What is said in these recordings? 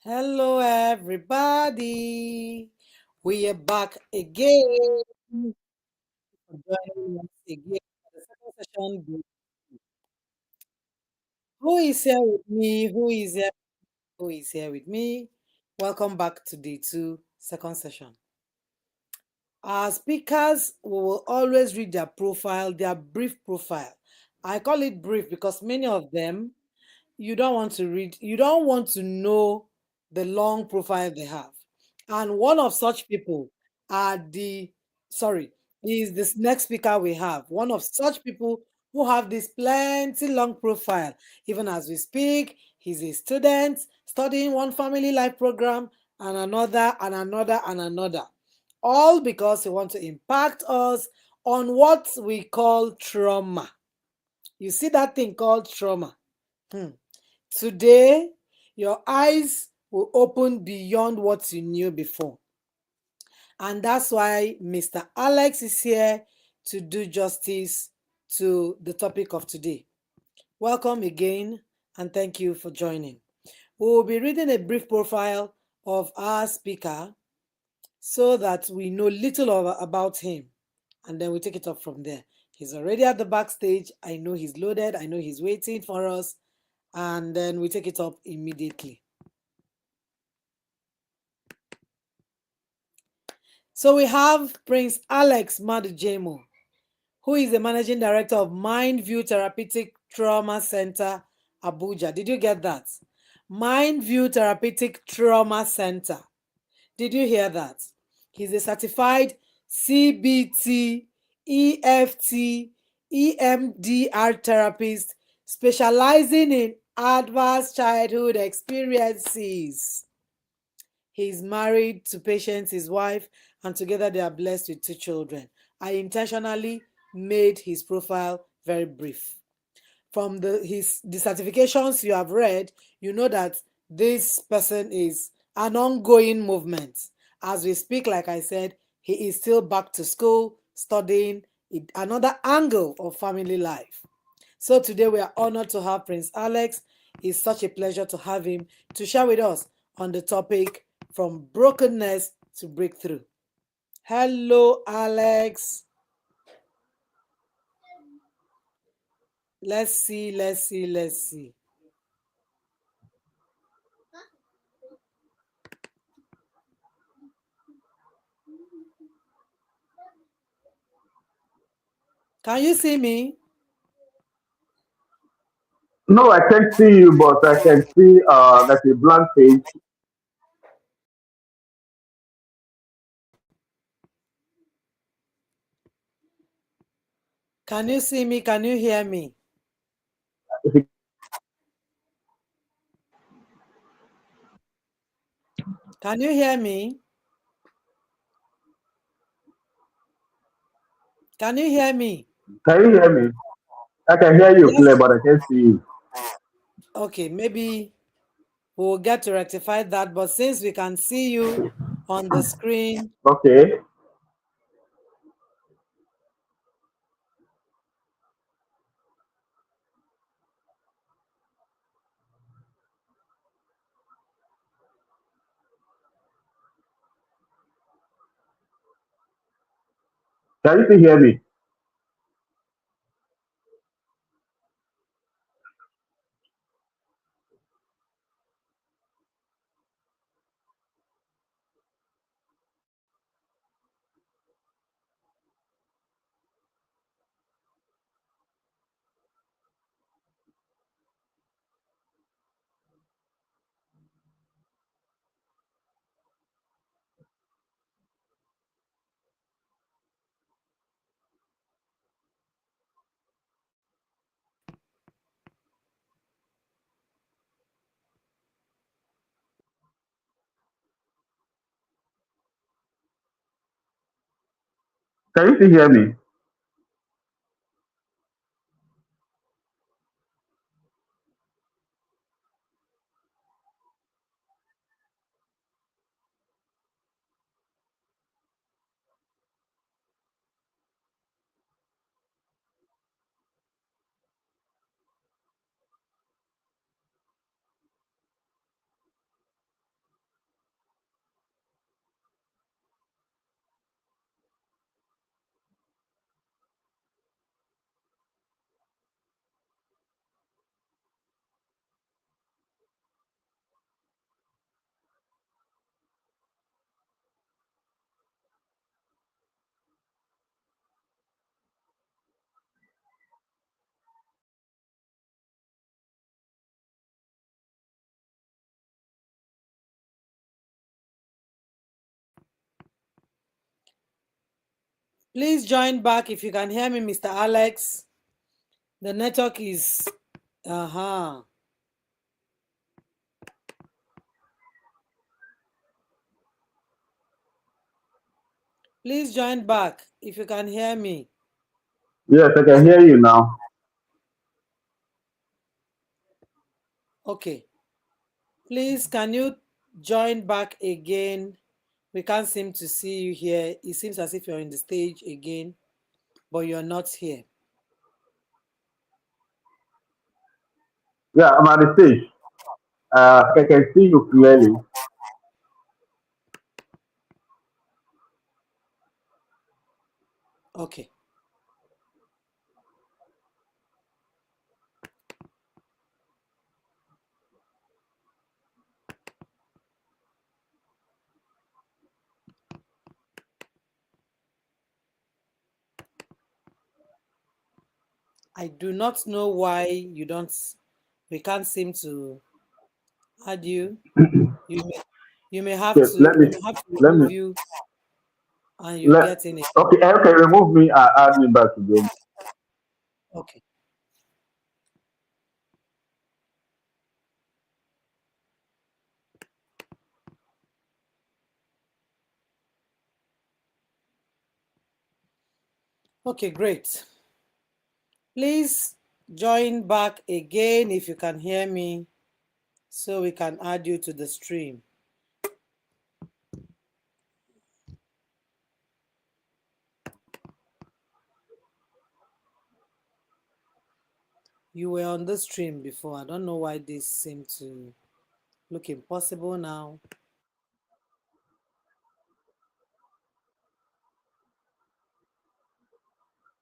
Hello, everybody. We are back again. Joining us again for the second session. Who is here with me? Who is here? Who is here with me? Welcome back to day two, second session. Our speakers we will always read their profile, their brief profile. I call it brief because many of them you don't want to read, you don't want to know the long profile they have. And one of such people are sorry, is this next speaker we have. One of such people who have this plenty long profile. Even as we speak, he's a student studying one family life program and another and another and another. All because he wants to impact us on what we call trauma. You see that thing called trauma. Hmm. Today, your eyes will open beyond what you knew before. And that's why Mr. Alex is here to do justice to the topic of today. Welcome again, and thank you for joining. We will be reading a brief profile of our speaker so that we know little about him, and then we take it up from there. He's already at the backstage. I know he's loaded. I know he's waiting for us, and then we take it up immediately. So we have Prince Alex Madujemo, who is the managing director of Mindview Therapeutic Trauma Center, Abuja. Did you get that? Mindview Therapeutic Trauma Center. Did you hear that? He's a certified CBT, EFT, EMDR therapist specializing in adverse childhood experiences. He's married to Patience, his wife, and together they are blessed with two children. I intentionally made his profile very brief. From the certifications you have read, you know that this person is an ongoing movement. As we speak, like I said, he is still back to school, studying another angle of family life. So today we are honored to have Prince Alex. It's such a pleasure to have him to share with us on the topic from brokenness to breakthrough. Hello, Alex. Let's see. Can you see me? No, I can't see you, but I can see that a blank page. Can you see me? Can you hear me? Can you hear me? Can you hear me? Can you hear me? I can hear you clear, Yes. but I can't see you. Okay, maybe we'll get to rectify that. But since we can see you on the screen, Okay. Can you still hear me? Can you still hear me? Please join back if you can hear me, Mr. Alex. The network is. Uh-huh. Please join back if you can hear me. Yes, I can hear you now. Okay. Please, can you join back again? We can't seem to see you here. It seems as if you're in the stage again, but you're not here. Yeah, I'm at the stage. I can see you clearly. Okay. I do not know why we can't seem to add you. You may, Okay, we may have to let me remove you and you let. get in it. Okay, okay, remove me and add me back again. Okay. Okay, great. Please join back again if you can hear me so we can add you to the stream. You were on the stream before. I don't know why this seemed to look impossible now.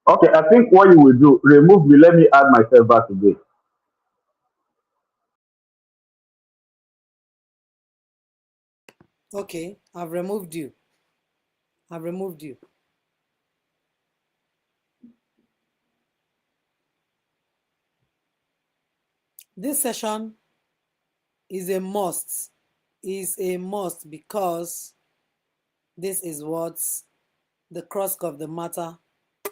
Okay, I think what you will do, remove me. Let me add myself back again. Okay, I've removed you. I've removed you. This session is a must. Is a must because this is what's the crux of the matter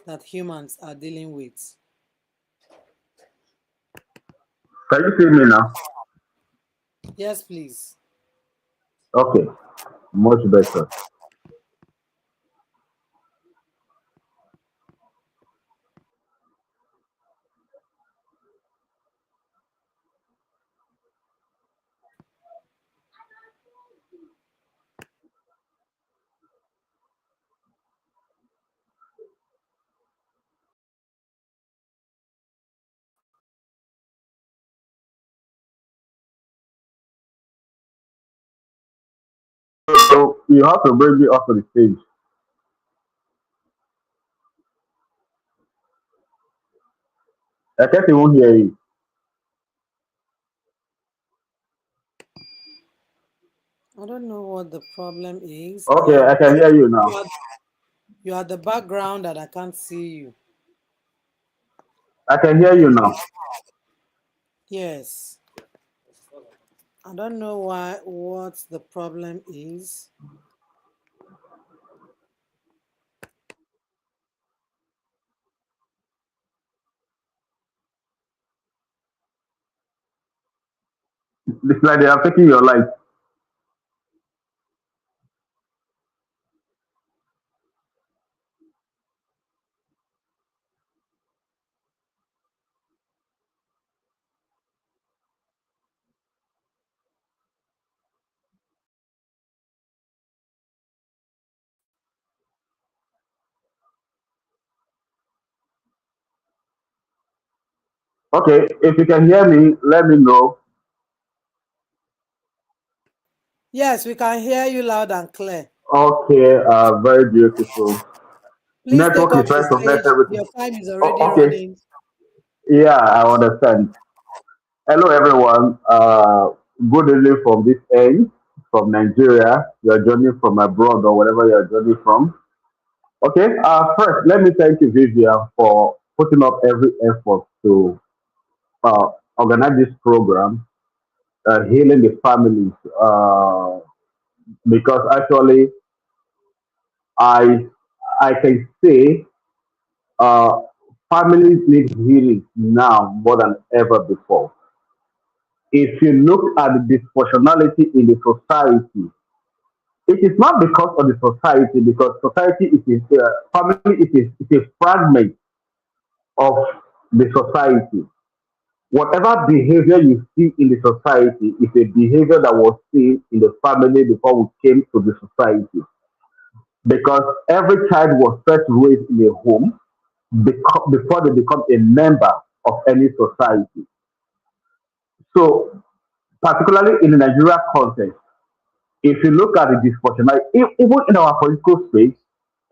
that humans are dealing with. Can you see me now? Yes, please. Okay, much better. So you have to bring me off of the stage. I can't even hear you. I don't know what the problem is. Okay, I can hear you now. You are the background that I can't see you. I can hear you now. Yes. I don't know why what the problem is. It's like they are taking your life. Okay, if you can hear me, let me know. Yes, we can hear you loud and clear. Okay, very beautiful. Please take Network is off the trying to mess stage. everything. Your time is Oh, already okay. running. Yeah, I understand. Hello, everyone. Good evening from this end, from Nigeria. You're joining from abroad or wherever you're joining from. Okay. First, let me thank you, Vivian, for putting up every effort to organize this program, healing the families. Because actually, I I can say uh, families need healing now more than ever before. If you look at the dysfunctionality in the society, it is not because of the society, because society is family is a fragment of the society. Whatever behavior you see in the society is a behavior that was seen in the family before we came to the society. Because every child was first raised in a home before they become a member of any society. So, particularly in the Nigeria context, if you look at the dysfunctionality, even in our political space,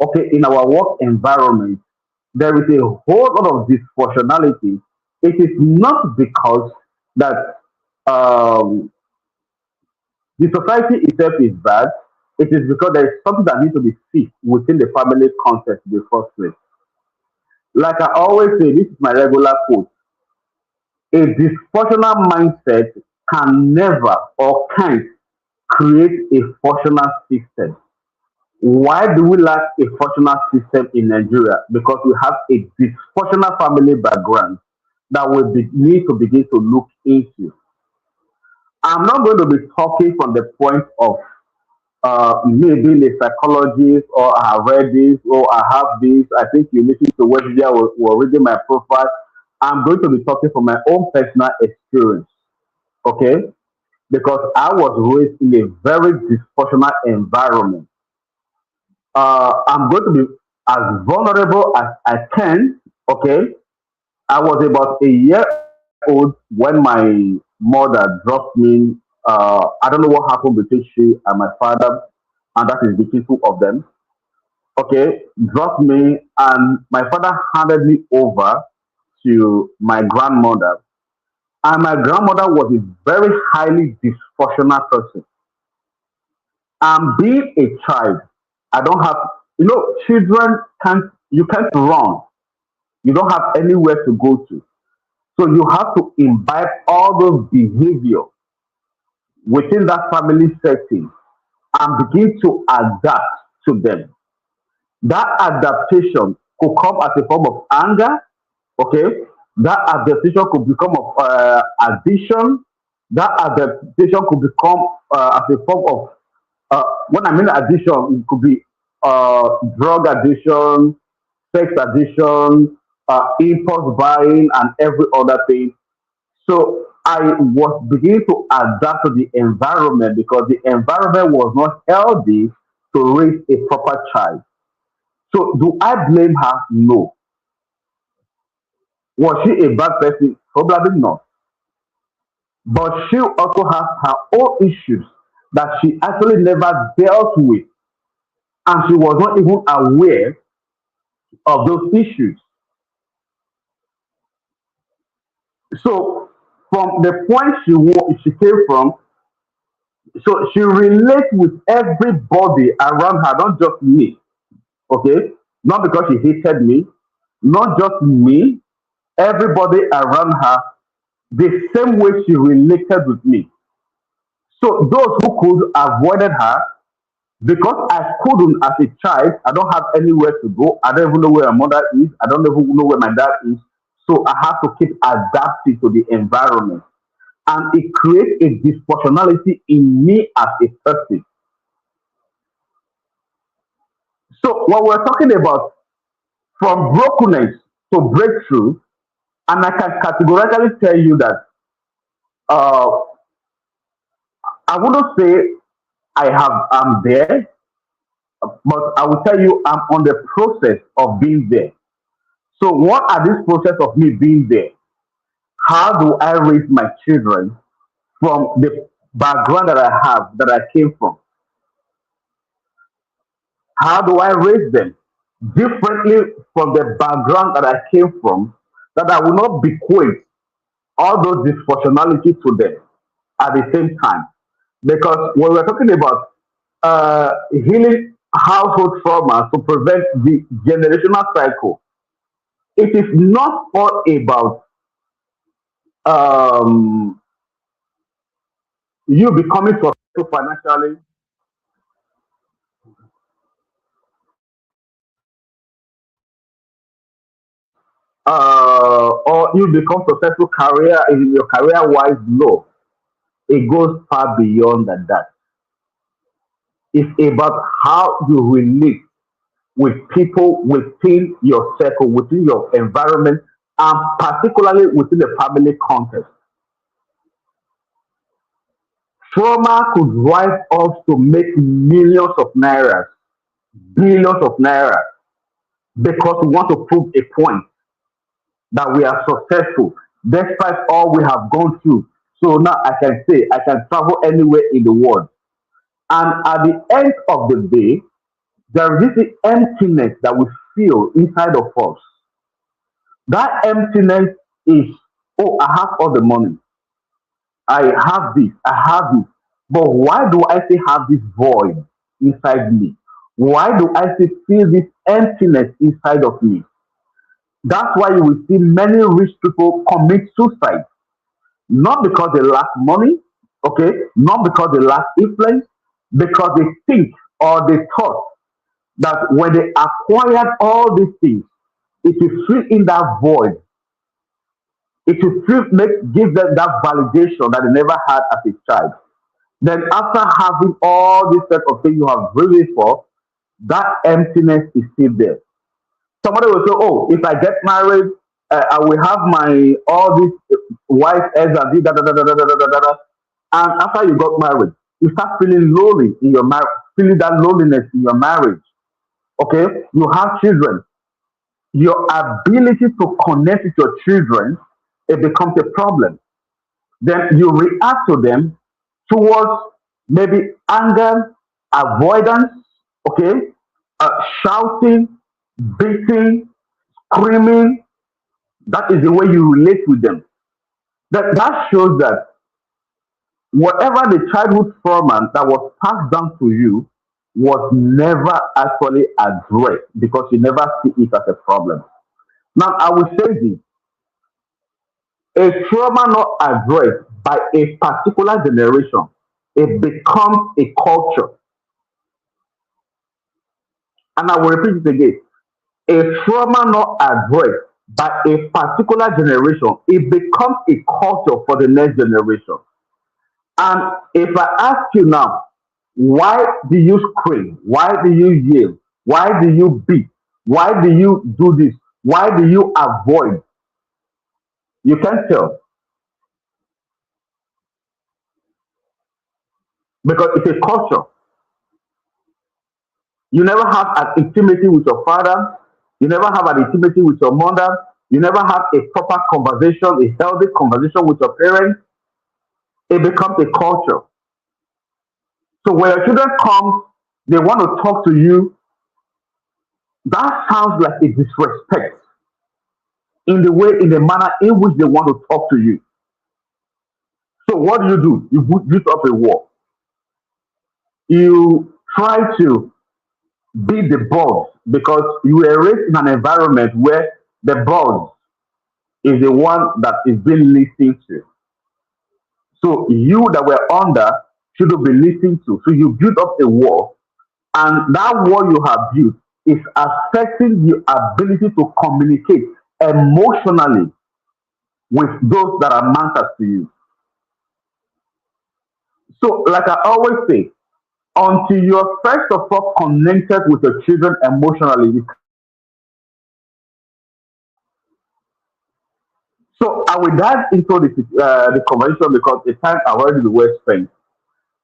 okay, in our work environment, there is a whole lot of dysfunctionality. It is not because that um, the society itself is bad. It is because there is something that needs to be fixed within the family context in the first place. Like I always say, this is my regular quote: a dysfunctional mindset can never or can't create a functional system. Why do we lack a functional system in Nigeria? Because we have a dysfunctional family background that we need to begin to look into. I'm not going to be talking from the point of me being a psychologist or I have read this or I have this. I think you listen to what they were reading my profile. I'm going to be talking from my own personal experience, okay? Because I was raised in a very dysfunctional environment. I'm going to be as vulnerable as I can, okay? I was about a year old when my mother dropped me. I don't know what happened between she and my father, and that is between two of them. Okay, dropped me, and my father handed me over to my grandmother. And my grandmother was a very highly dysfunctional person. And being a child, I don't have, children can't, you can't run. You don't have anywhere to go to. So you have to imbibe all those behavior within that family setting and begin to adapt to them. That adaptation could come as a form of anger, okay? That adaptation could become of addiction. That adaptation could become as a form of, when I mean addiction, it could be drug addiction, sex addiction, impulse buying, and every other thing. So I was beginning to adapt to the environment because the environment was not healthy to raise a proper child. So do I blame her? No. Was she a bad person? Probably not. But she also has her own issues that she actually never dealt with, and she was not even aware of those issues. So from the point she came from, so she relates with everybody around her, not just me. Okay, not because she hated me, not just me, everybody around her, the same way she related with me. So those who could avoided her because I couldn't as a child. I don't have anywhere to go. I don't even know where my mother is. I don't even know where my dad is. So I have to keep adapting to the environment, and it creates a dysfunctionality in me as a person. So when we're talking about from brokenness to breakthrough, and I can categorically tell you that uh, I wouldn't say I'm there, but I will tell you I'm on the process of being there. So what are this process of me being there? How do I raise my children from the background that I have, that I came from? How do I raise them differently from the background that I came from, that I will not bequeath all those dysfunctionality to them at the same time? Because when we're talking about healing household trauma to prevent the generational cycle, it is not all about um, you becoming successful financially. or you become successful career in your career wise. No, it goes far beyond that. It's about how you relate with people within your circle, within your environment, and particularly within the family context. Trauma could drive us to make millions of naira, billions of naira, because we want to prove a point that we are successful despite all we have gone through. So now I can say I can travel anywhere in the world. And at the end of the day, there is this emptiness that we feel inside of us. That emptiness is, oh, I have all the money. I have this. I have this. But why do I still have this void inside me? Why do I still feel this emptiness inside of me? That's why you will see many rich people commit suicide. Not because they lack money, okay, not because they lack influence, because they think or they thought that when they acquired all these things, it will fill in that void. It will give them that validation that they never had as a child. Then after having all these set of things you have really for, that emptiness is still there. Somebody will say, "Oh, if I get married, I will have my all these wife as and da da da da da da da da da." And after you got married, you start feeling lonely in your marriage, feeling that loneliness in your marriage. Okay, you have children. Your ability to connect with your children, it becomes a problem. Then you react to them towards maybe anger, avoidance, okay, shouting, beating, screaming. That is the way you relate with them. That shows that whatever the childhood trauma that was passed down to you was never actually addressed because you never see it as a problem. Now, I will say this: a trauma not addressed by a particular generation, it becomes a culture. And I will repeat it again: a trauma not addressed by a particular generation, it becomes a culture for the next generation. And if I ask you now, why do you scream? Why do you yell? Why do you beat? Why do you do this? Why do you avoid? You can't tell because it's a culture. You never have an intimacy with your father. You never have an intimacy with your mother. You never have a proper conversation, a healthy conversation with your parents. It becomes a culture. So when your children come, they want to talk to you. That sounds like a disrespect in the way, in the manner in which they want to talk to you. So what do? You build up a wall. You try to be the boss because you were raised in an environment where the boss is the one that is being listened to. So you that were under shouldn't be listened to. So you build up a wall, and that wall you have built is affecting your ability to communicate emotionally with those that are matters to you. So, like I always say, until you're first of all connected with your children emotionally, you can't so I will dive into the conversation because the time I've already been well spent.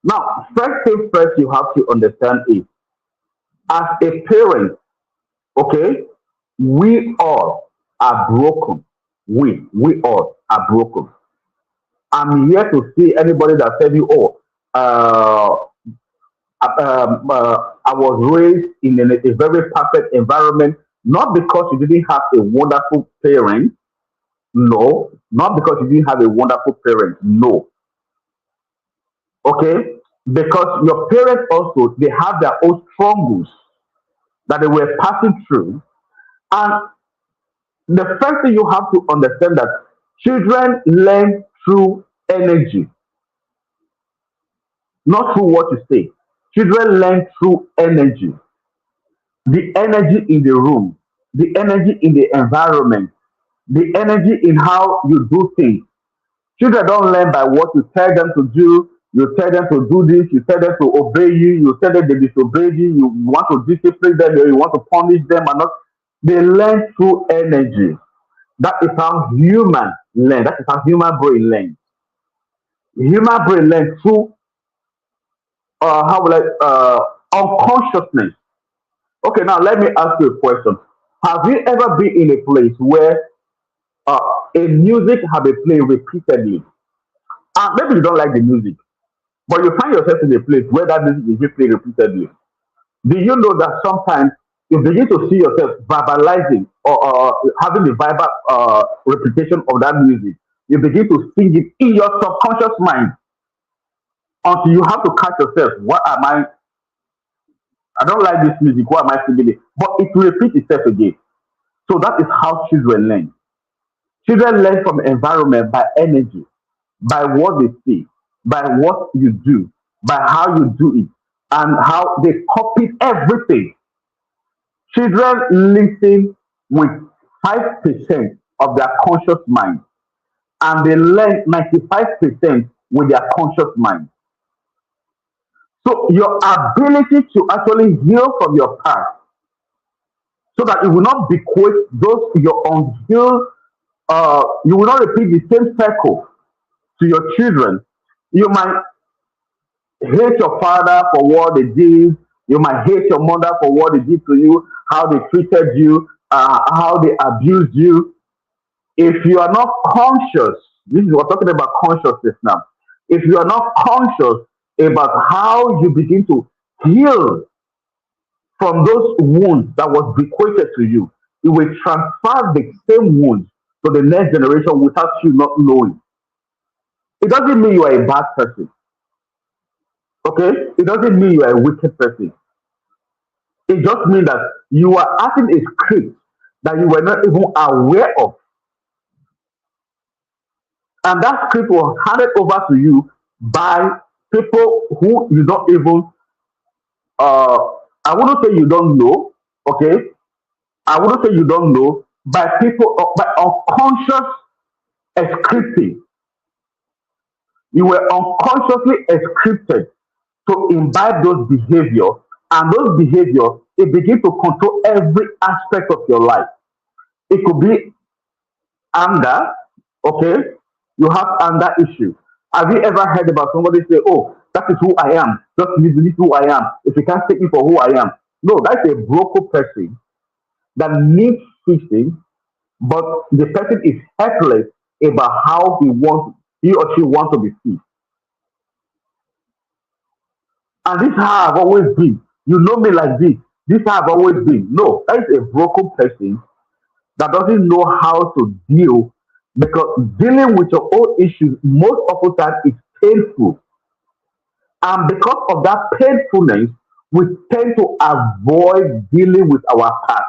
Now, first thing first, you have to understand is as a parent, okay, we all are broken. We all are broken. I'm here to see anybody that said you, oh, I was raised in a very perfect environment, not because you didn't have a wonderful parent, no, not because you didn't have a wonderful parent, no, okay, because your parents also they have their own struggles that they were passing through, and the first thing you have to understand that children learn through energy, not through what you say. Children learn through energy, the energy in the room, the energy in the environment. the energy in how you do things. Children don't learn by what you tell them to do. You tell them to do this, you tell them to obey you, you tell them they disobey you, you want to discipline them, you want to punish them, and not. They learn through energy. That is how human learn. That is how human brain learns. Human brain learns through how will unconsciousness. Okay, now let me ask you a question. Have you ever been in a place where uh, a music have been played repeatedly? Maybe you don't like the music, but you find yourself in a place where that music is being played repeatedly. Do you know that sometimes you begin to see yourself verbalizing or having the verbal repetition of that music? You begin to sing it in your subconscious mind until you have to catch yourself. What am I? I don't like this music. Why am I singing it? But it will repeat itself again. So that is how children learn. Children learn from environment by energy, by what they see, by what you do, by how you do it, and how they copy everything. Children listen with 5% of their conscious mind, and they learn 95% with their conscious mind. So your ability to actually heal from your past so that you will not bequeath those your unhealed, you will not repeat the same cycle to your children. You might hate your father for what they did. You might hate your mother for what they did to you, how they treated you, how they abused you. If you are not conscious, this is we're talking about consciousness now. If you are not conscious about how you begin to heal from those wounds that was bequeathed to you, you will transfer the same wounds to the next generation without you not knowing. It doesn't mean you are a bad person, okay? It doesn't mean you are a wicked person. It just means that you are acting a script that you were not even aware of. And that script was handed over to you by people who you don't even, uh, I wouldn't say you don't know, okay? I wouldn't say you don't know, by people, by unconscious scripting. You were unconsciously scripted to imbibe those behavior, and those behavior, it begin to control every aspect of your life. It could be anger, okay? You have anger issue. Have you ever heard about somebody say, "Oh, that is who I am. Just leave me who I am. If you can't take me for who I am." No, that's a broken person that needs fixing, but the person is helpless about how he or she wants to be seen. And this is how I've always been. You know me like this. This is how I've always been. No, that is a broken person that doesn't know how to deal, because dealing with your own issues most of the time is painful. And because of that painfulness, we tend to avoid dealing with our past.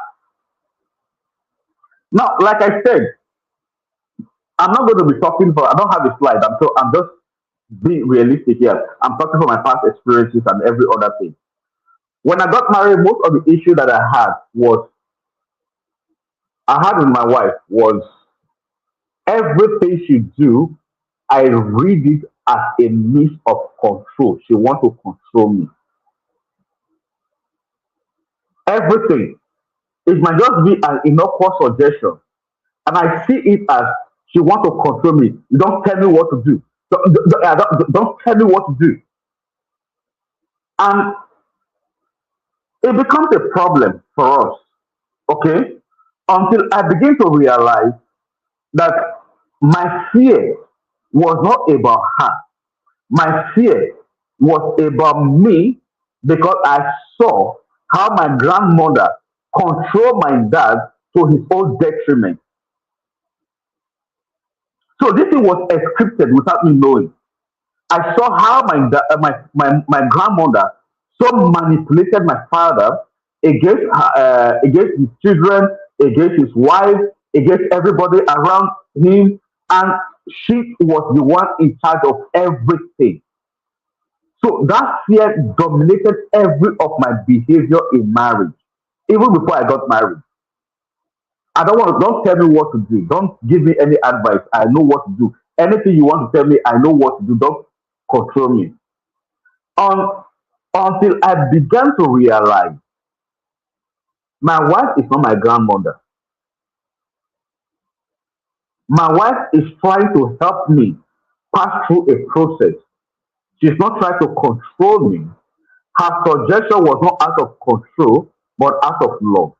Now, like I said, I'm not going to be talking for, I don't have a slide. I'm just being realistic here. I'm talking for my past experiences and every other thing. When I got married, most of the issue that I had with my wife was everything she do, I read it as a means of control. She want to control me. Everything. It might just be an innocuous suggestion. And I see it as she want to control me. You don't tell me what to do. Don't tell me what to do. And it becomes a problem for us. Okay? Until I begin to realize that my fear was not about her. My fear was about me, because I saw how my grandmother controlled my dad to his own detriment. So this thing was scripted without me knowing. I saw how my grandmother so manipulated my father against his children, against his wife, against everybody around him, and she was the one in charge of everything. So that fear dominated every of my behavior in marriage, even before I got married. Don't tell me what to do. Don't give me any advice. I know what to do. Anything you want to tell me, I know what to do. Don't control me. Un, until I began to realize my wife is not my grandmother. My wife is trying to help me pass through a process. She's not trying to control me. Her suggestion was not out of control, but out of love.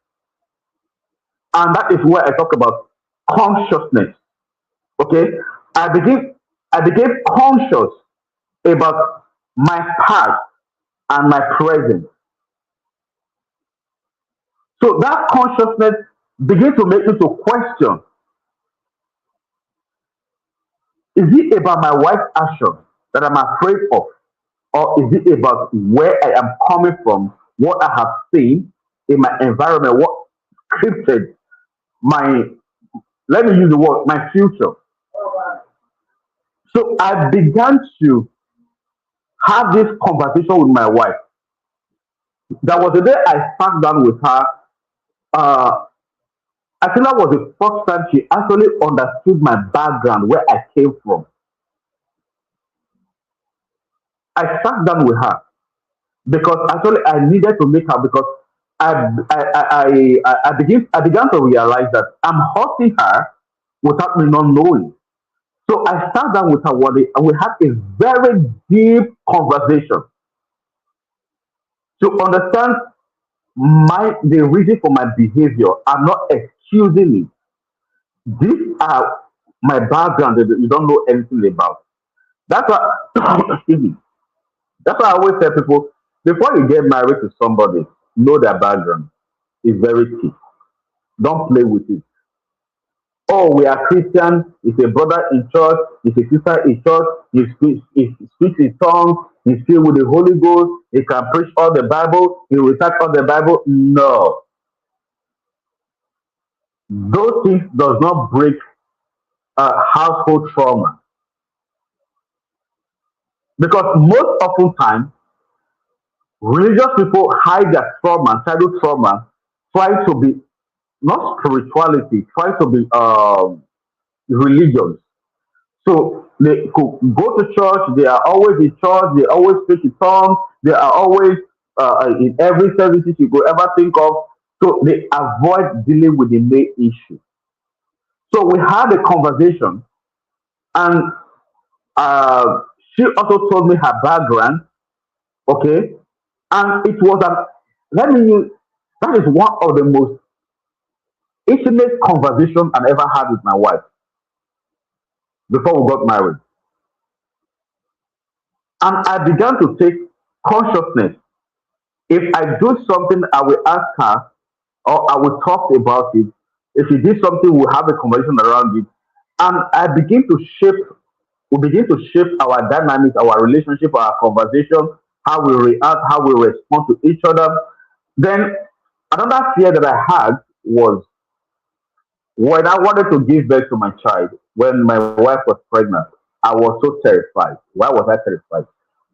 And that is where I talk about consciousness. Okay, I begin I became conscious about my past and my present. So that consciousness begin to make me to question: is it about my wife's action that I'm afraid of, or is it about where I am coming from, what I have seen in my environment, what scripted my, let me use the word, my future. So I began to have this conversation with my wife. There was a day I sat down with her. Uh, I think that was the first time she actually understood my background, where I came from. I sat down with her because actually I needed to make her, because I began to realize that I'm hurting her without me not knowing. So I sat down with her one day and we had a very deep conversation to understand the reason for my behavior. I'm not excusing it. These are my background that you don't know anything about. That's why excuse me. That's why I always tell people, before you get married to somebody, know their background. It's very key. Don't play with it. Oh, we are Christian. If a brother in church, if a sister in church, he speaks in tongues, he's filled with the Holy Ghost, he can preach all the Bible, he will recite all the Bible. No, those things does not break household trauma, because most often time religious people hide their trauma, childhood trauma, try to be not spirituality, try to be religious. So they could go to church, they are always in church, they always speak in tongues, they are always in every services you could ever think of. So they avoid dealing with the main issue. So we had a conversation, and uh, she also told me her background, okay? And it was an, let me use, that is one of the most intimate conversation I ever had with my wife before we got married. And I began to take consciousness. If I do something, I will ask her, or I will talk about it. If she did something, we'll have a conversation around it. And we begin to shape our dynamics, our relationship, our conversation, how we react, how we respond to each other. Then another fear that I had was when I wanted to give birth to my child, when my wife was pregnant, I was so terrified. Why was I terrified?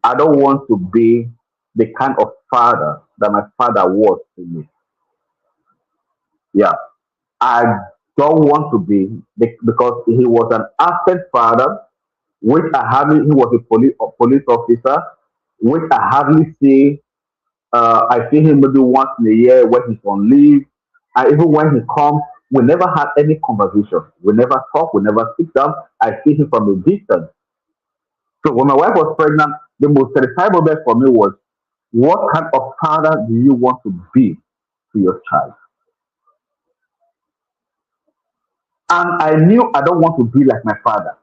I don't want to be the kind of father that my father was to me. Yeah. I don't want to be because he was an absent father, which I hardly, he was a police officer, which I hardly see. I see him maybe once in a year when he's on leave. And even when he comes, we never had any conversation. We never talk. We never sit down. I see him from a distance. So when my wife was pregnant, the most terrifying moment for me was, what kind of father do you want to be to your child? And I knew I don't want to be like my father.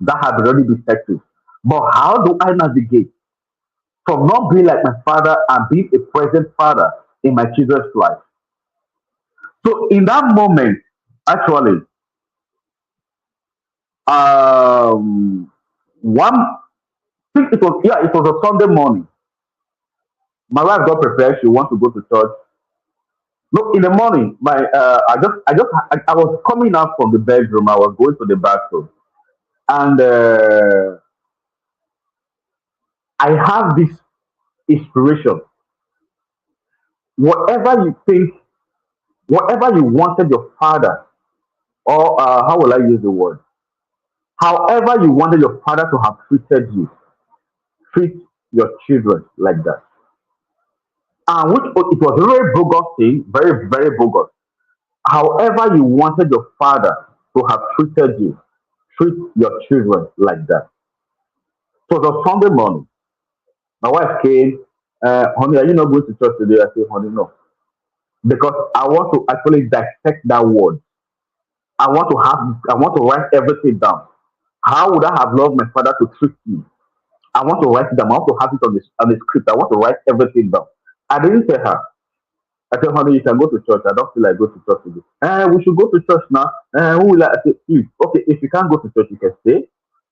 That had already been settled. But how do I navigate from not being like my father and being a present father in my children's life? So in that moment, actually, um, one, I think it was, yeah, it was a Sunday morning. My wife got prepared. She wanted to go to church. No, in the morning, I was coming out from the bedroom. I was going to the bathroom, and I have this inspiration. Whatever you think Whatever you wanted your father, or how will I use the word? However you wanted your father to have treated you, treat your children like that. And which it was a very bogus thing, very, very bogus. However you wanted your father to have treated you, treat your children like that. So it was Sunday morning. My wife came, honey, are you not going to church today? I said, honey, no. Because I want to actually dissect that word. I want to write everything down. How would I have loved my father to treat me? I want to write it down. I want to have it on the script. I want to write everything down. I didn't tell her. I said, honey, you can go to church. I don't feel like go to church today. We should go to church now. Who will I say, please? Okay, if you can't go to church, you can stay.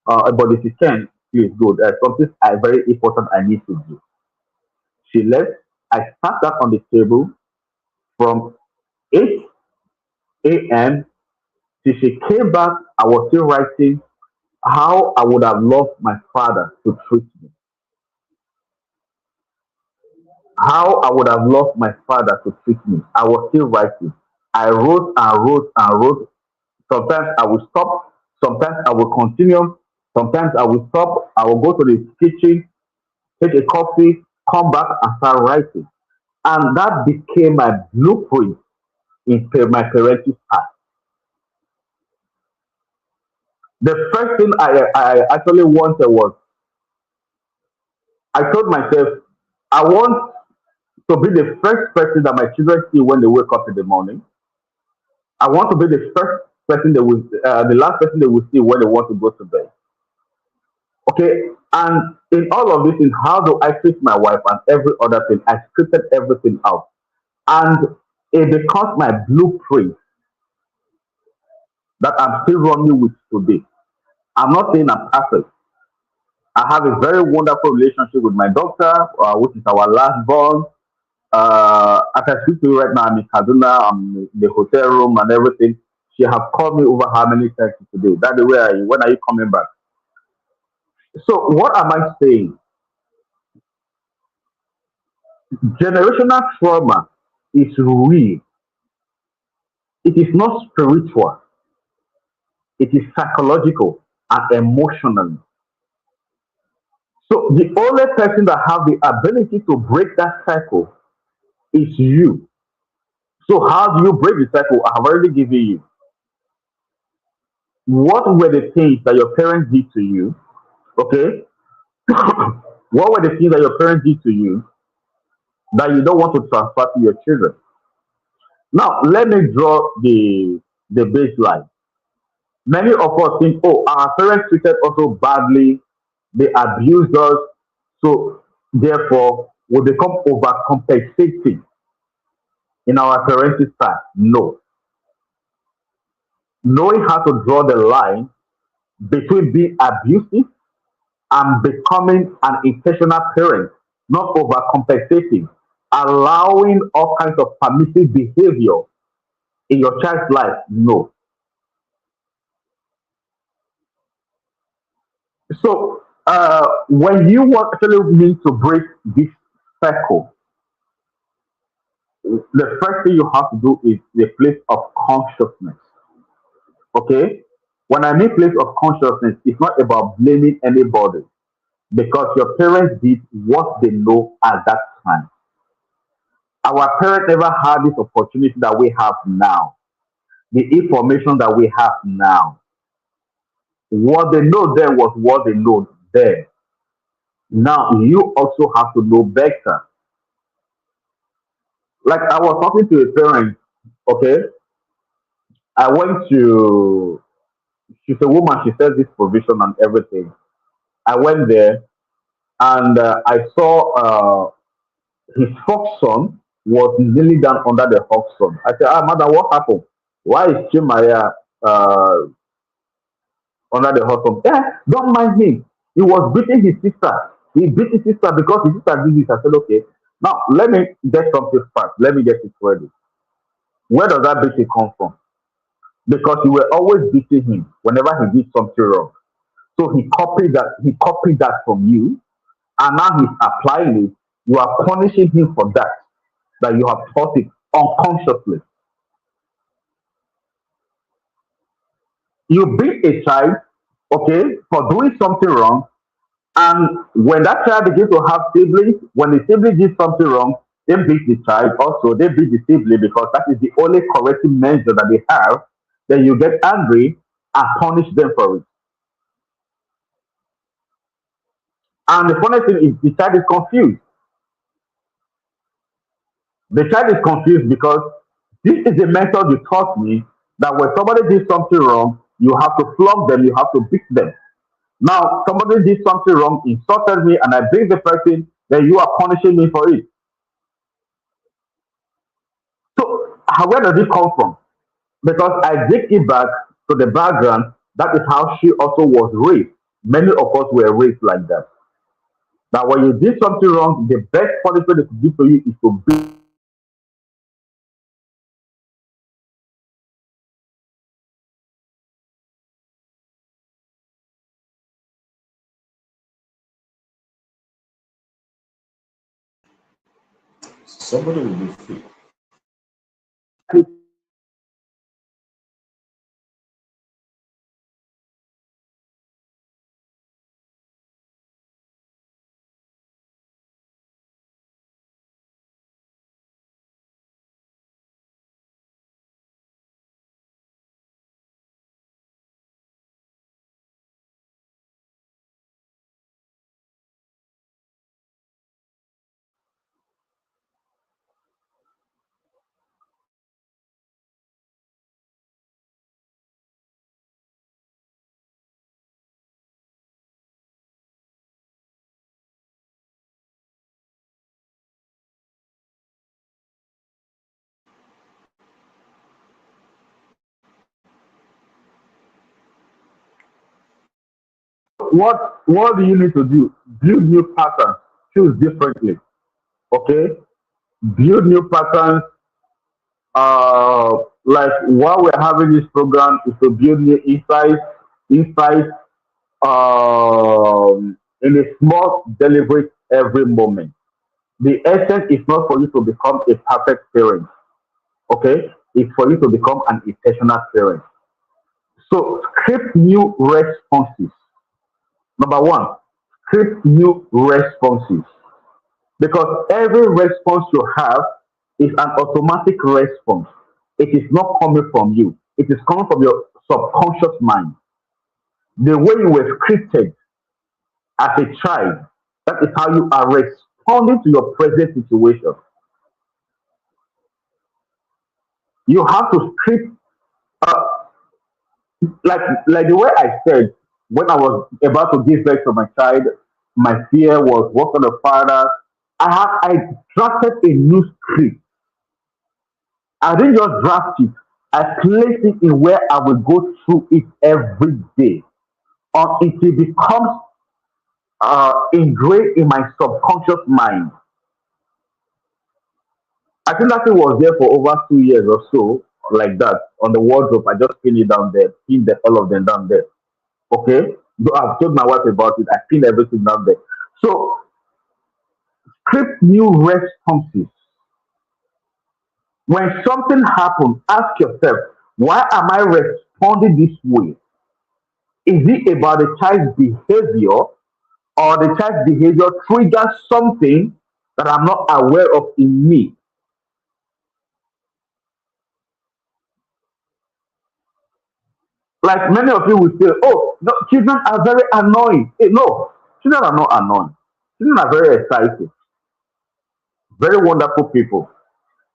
But if you can, please go. There's something very important I need to do. She left. I sat down on the table from 8 a.m. till she came back. I was still writing how I would have loved my father to treat me. How I would have loved my father to treat me. I was still writing. I wrote and wrote and wrote. Sometimes I will stop. Sometimes I will continue. Sometimes I will stop. I will go to the kitchen, take a coffee, come back and start writing. And that became my blueprint in my parenting path. The first thing I actually wanted was I told myself I want to be the first person that my children see when they wake up in the morning. I want to be the first person the last person they will see when they want to go to bed. Okay, and in all of this, in how do I treat my wife and every other thing, I scripted everything out, and it becomes my blueprint that I'm still running with today. I'm not saying I'm perfect. I have a very wonderful relationship with my doctor, which is our last born. As I speak to you right now, I'm in Kaduna. I'm in the hotel room and everything. She have called me over how many times today? That the way when are you coming back? So what am I saying? Generational trauma is real. It is not spiritual. It is psychological and emotional. So the only person that have the ability to break that cycle is you. So how do you break the cycle? I have already given you. What were the things that your parents did to you? Okay. What were the things that your parents did to you that you don't want to transfer to your children? Now, let me draw the baseline. Many of us think, oh, our parents treated us so badly, they abused us, so therefore we become overcompensating in our parenting style. No. Knowing how to draw the line between being abusive and becoming an intentional parent, not overcompensating, allowing all kinds of permissive behavior in your child's life. No. So when you want actually need to break this cycle, the first thing you have to do is the place of consciousness. Okay? When I mean place of consciousness, it's not about blaming anybody because your parents did what they know at that time. Our parents never had this opportunity that we have now, the information that we have now. What they know then was what they know then. Now you also have to know better. Like I was talking to a parent, okay? I went to, she's a woman, she says this provision and everything. I went there and I saw his fox son was kneeling down under the fox son. I said, ah, madam, what happened? Why is Chimaya under the hot sun? Yeah, don't mind him. He was beating his sister. He beat his sister because his sister did this. I said, okay, now let me get something first. Let me get it ready. Where does that beating come from? Because you were always beating him whenever he did something wrong. So he copied that. He copied that from you, and now he's applying it. You are punishing him for that. That you have taught it unconsciously. You beat a child, okay, for doing something wrong, and when that child begins to have siblings, when the sibling did something wrong, they beat the child. Also, they beat the sibling because that is the only corrective measure that they have. Then you get angry and punish them for it. And the funny thing is, the child is confused. The child is confused because this is the method you taught me that when somebody did something wrong, you have to flog them, you have to beat them. Now, somebody did something wrong, insulted me, and I beat the person, then you are punishing me for it. So, where does it come from? Because I dig it back to the background. That is how she also was raised. Many of us were raised like that. That when you did something wrong, the best punishment they could give to you is to beat. Somebody will be free. What do you need to do? Build new patterns. Choose differently. Okay? Build new patterns. Like while we're having this program is to build new insights in a small deliberate every moment. The essence is not for you to become a perfect parent, okay? It's for you to become an intentional parent. So script new responses. Number one, script new responses. Because every response you have is an automatic response. It is not coming from you. It is coming from your subconscious mind. The way you were scripted as a child, that is how you are responding to your present situation. You have to script, uh, like the way I said when I was about to give birth to my child. My fear was what kind of father. I drafted a new script. I didn't just draft it. I placed it in where I will go through it every day until it becomes ingrained in my subconscious mind. I think that thing was there for over 2 years or so, like that, on the wardrobe. I just pinned it down there, all of them down there. Okay? Though I've told my wife about it, I pinned everything down there. So, script new responses. When something happens, ask yourself, why am I responding this way? Is it about the child's behavior or the child's behavior triggers something that I'm not aware of in me? Like many of you will say, oh, no, children are very annoying. No, children are not annoying. Children are very exciting, very wonderful people.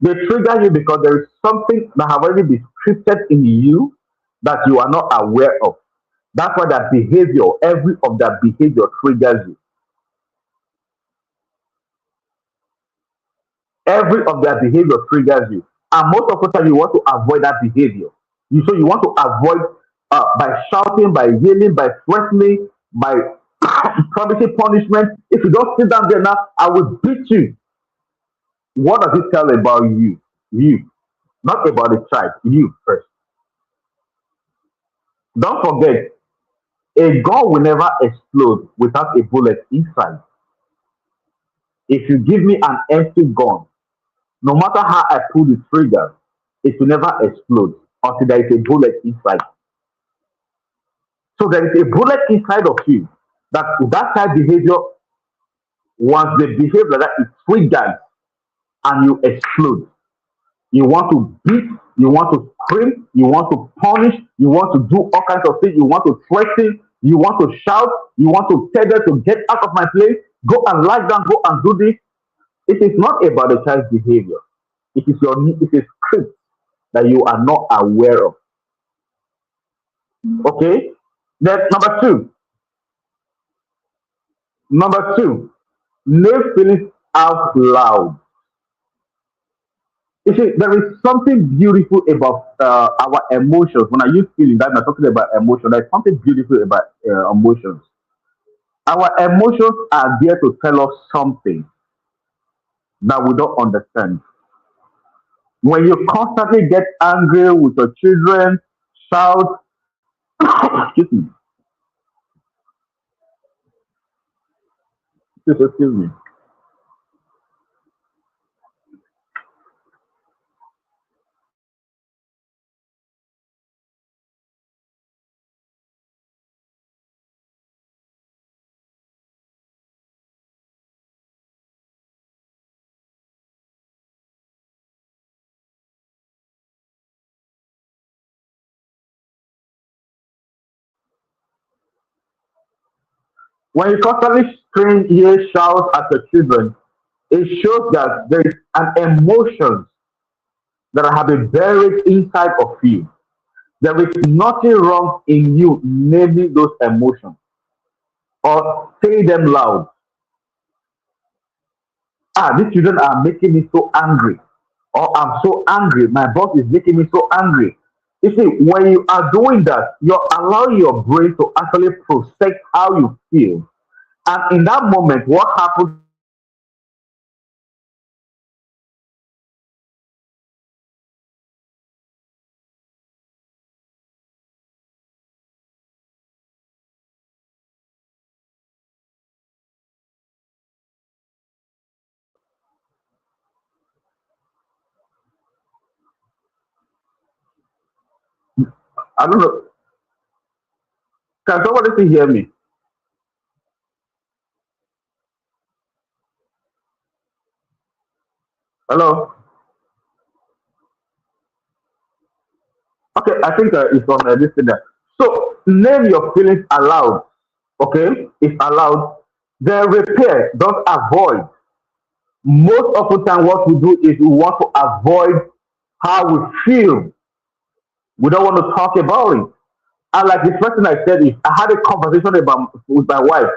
They trigger you because there is something that have already been scripted in you that you are not aware of. That's why that behavior, every of that behavior triggers you. Every of their behavior triggers you. And most of the time, you want to avoid that behavior. You want to avoid by shouting, by yelling, by threatening, by promising punishment. If you don't sit down there now, I will beat you. What does it tell about you? You, not about the child. You first. Don't forget, a gun will never explode without a bullet inside. If you give me an empty gun, no matter how I pull the trigger, it will never explode until there is a bullet inside. So there is a bullet inside of you that that type behavior, once they behave like that, it triggers and you explode. You want to beat, you want to scream, you want to punish, you want to do all kinds of things, you want to threaten, you want to shout, you want to tell them to get out of my place, go and lie down, go and do this. It is not about the child's behavior. It is script that you are not aware of. Okay? Then number two, name feelings out loud. You see, there is something beautiful about our emotions. When I use feeling, that I'm talking about emotion. There's something beautiful about emotions. Our emotions are there to tell us something that we don't understand. When you constantly get angry with your children, shout, excuse me, excuse me. When you constantly scream, yell, shout at your children, it shows that there is an emotion that have been buried inside of you. There is nothing wrong in you naming those emotions or say them loud. Ah, these children are making me so angry. Or I'm so angry. My boss is making me so angry. You see, when you are doing that, you're allowing your brain to actually process how you feel. And in that moment, what happens is that your brain begins to process how you feel. And when your brain begins to process how you feel, it begins to trigger I don't know. Can somebody still hear me? Hello? Okay, I think it's on this thing there. So name your feelings aloud. Okay, it's allowed. Then repair, don't avoid. Most of the time, what we do is we want to avoid how we feel. We don't want to talk about it. And like the first thing I said is, I had a conversation about with my wife.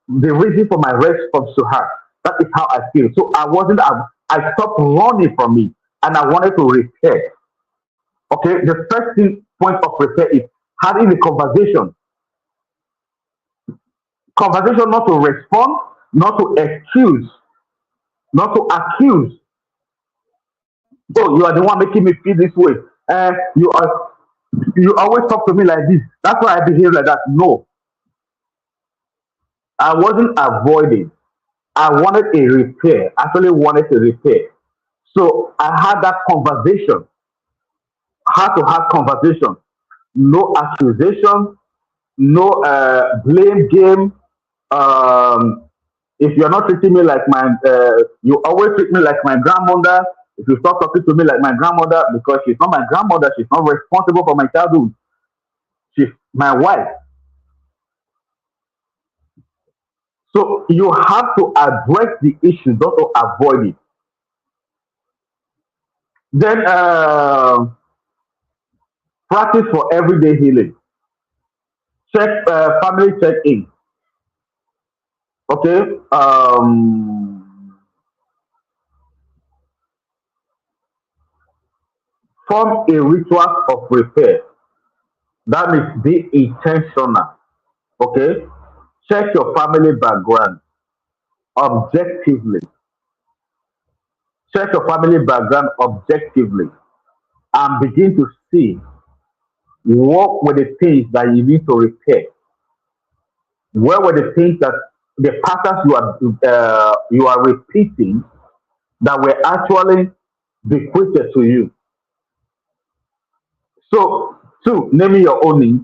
The reason for my response to her. That is how I feel. So I stopped running from it, and I wanted to repair. Okay, the first thing point of repair is having a conversation. Conversation not to respond, not to excuse, not to accuse. Oh, you are the one making me feel this way. You always talk to me like this. That's why I behave like that. No, I wasn't avoiding. I wanted a repair. I actually wanted a repair. So I had that conversation. Had to have conversation. No accusation, no blame game. Um, if you're not treating me like you always treat me like my grandmother. If you stop talking to me like my grandmother, because she's not my grandmother, she's not responsible for my childhood. She's my wife. So you have to address the issue, not to avoid it. Then practice for everyday healing. Check family check in. Okay. Form a ritual of repair. That means be intentional. Okay. Check your family background objectively. Check your family background objectively and begin to see what were the things that you need to repair. Where were the things that the patterns you are repeating that were actually bequeathed to you? So, two, naming your own needs.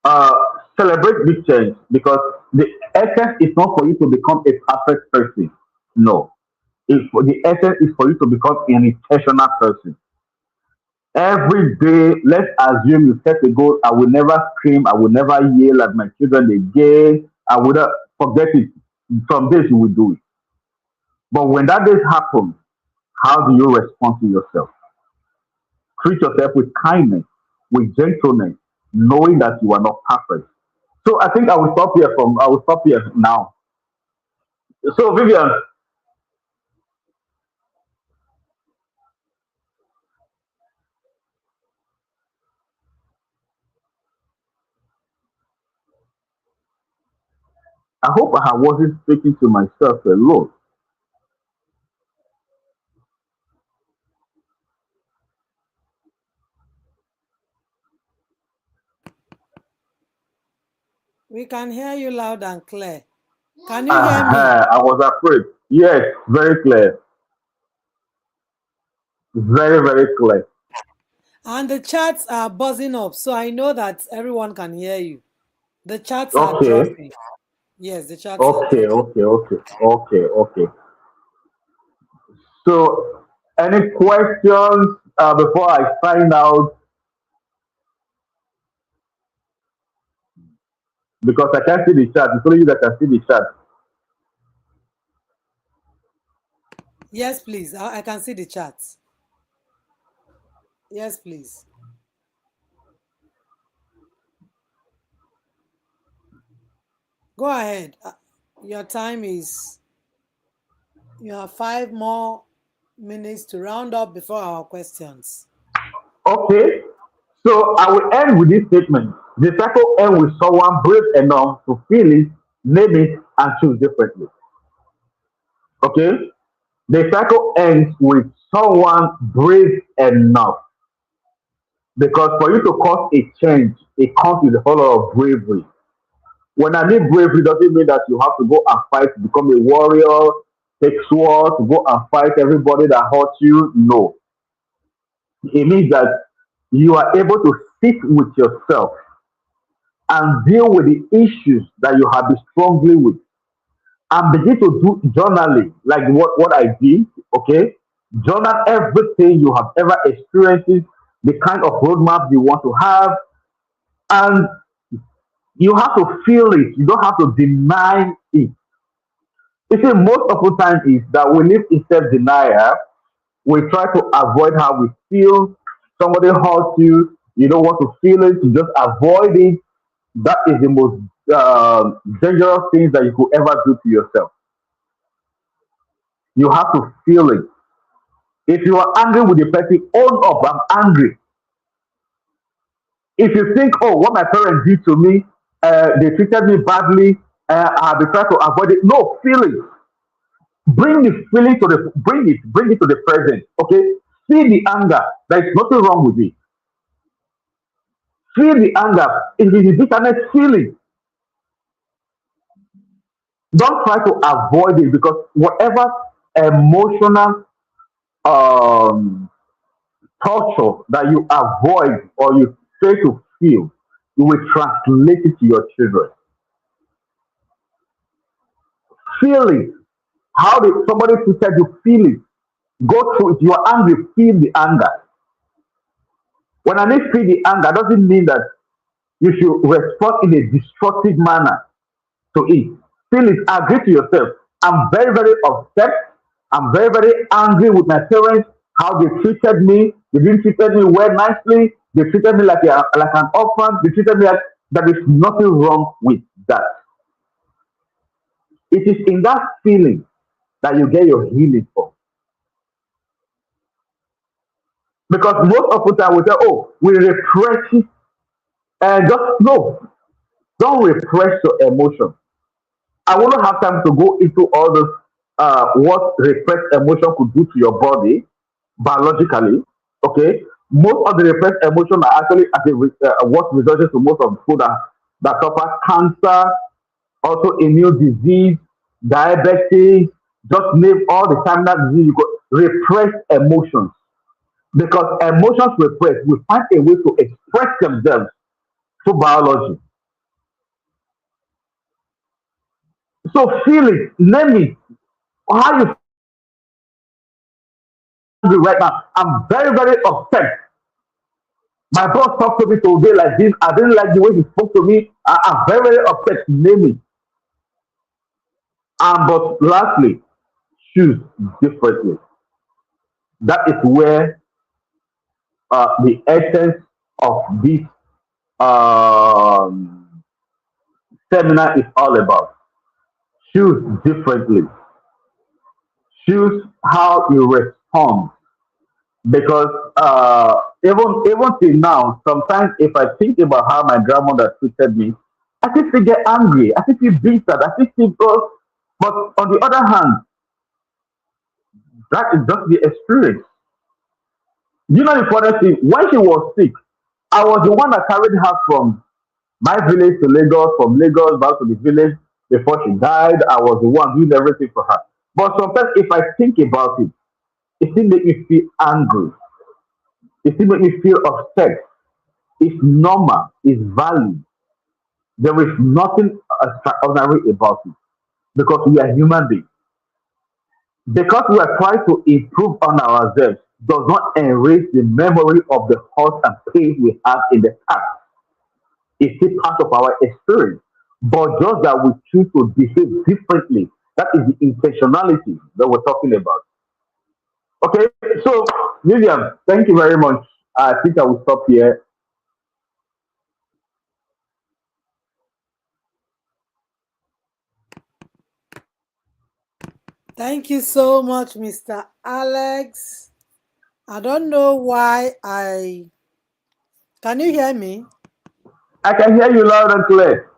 Uh, Celebrate big change because the essence is not for you to become a perfect person. No. The essence is for you to become an intentional person. Every day, let's assume you set a goal. I will never scream. I will never yell at my children again. I will not forget it. Some days you will do it. But when that days happen, how do you respond to yourself? Treat yourself with kindness, with gentleness, knowing that you are not perfect. So I think I will stop here now. So Vivian, I hope I wasn't speaking to myself alone. We can hear you loud and clear. Can you hear me? I was afraid. Yes, very clear. Very, very clear. And the chats are buzzing up, so I know that everyone can hear you. The chats are Okay. dropping. Yes, the chats are Okay, dropping. okay, okay, okay, okay. So, any questions before I find out? Because I can't see the chat. It's only you that can see the chat. Yes, please. I can see the chats. Yes, please. Go ahead. Your time is, you have 5 more minutes to round up before our questions. Okay. So, I will end with this statement. The cycle end with someone brave enough to feel it, name it, and choose differently. Okay. The cycle ends with someone brave enough. Because for you to cause a change, it comes with a whole lot of bravery. When I mean bravery, doesn't mean that you have to go and fight to become a warrior, take sword to go and fight everybody that hurts you. No. It means that you are able to sit with yourself and deal with the issues that you have been struggling with and begin to do journaling, like what I did, okay? Journal everything you have ever experienced, the kind of roadmap you want to have, and you have to feel it. You don't have to deny it. You see, most of the time is that we live in self-denial. We try to avoid how we feel. Somebody hurts you, you don't want to feel it, you just avoid it. That is the most dangerous thing that you could ever do to yourself. You have to feel it. If you are angry with the person, own up, I'm angry. If you think, oh, what my parents did to me, they treated me badly, I'll be trying to avoid it. No, feel it. Bring the feeling to the bring it to the present. Okay, feel the anger. There is nothing wrong with it. Feel the anger. If it is bitterness, feel it. Don't try to avoid it because whatever emotional um, torture that you avoid or you try to feel, you will translate it to your children. Feel it. How did somebody treated you? Feel it. Go through it. You are angry. Feel the anger. When I mean feel the anger, doesn't mean that you should respond in a destructive manner to it. Feel it, agree to yourself. I'm very, very upset. I'm very, very angry with my parents, how they treated me. They didn't treat me well nicely. They treated me like an orphan. They treated me like there is nothing wrong with that. It is in that feeling that you get your healing from. Because most of the time we say, oh, we repress it and just no, don't repress your emotion. I won't have time to go into all those what repressed emotion could do to your body biologically. Okay, most of the repressed emotion are actually what results to most of the people that suffer cancer, also immune disease, diabetes. Just name all the terminal disease. You got repressed emotions because emotions repressed will find a way to express themselves through biology. So feel it, name it, how you feel right now. I'm angry right now. I'm very, very upset. My boss talked to me today like this. I didn't like the way he spoke to me. I'm very, very upset. Name it. But lastly, choose differently. That is where the essence of this um, seminar is all about. Choose differently. Choose how you respond. Because even till now, sometimes if I think about how my grandmother treated me, I still feel get angry. I still feel bitter. I still feel oh, but on the other hand, that is just the experience. You know the funny thing, when she was sick, I was the one that carried her from my village to Lagos, from Lagos back to the village. Before she died, I was the one doing everything for her. But sometimes if I think about it, it still makes me feel angry. It still makes me feel upset. It's normal, it's valid. There is nothing extraordinary about it because we are human beings. Because we are trying to improve on ourselves does not erase the memory of the hurt and pain we had in the past. It's still part of our experience. But just that we choose to behave differently. That is the intentionality that we're talking about. Okay, so William, thank you very much. I think I will stop here. Thank you so much, Mr. Alex. I don't know why I. Can you hear me? I can hear you loud and clear.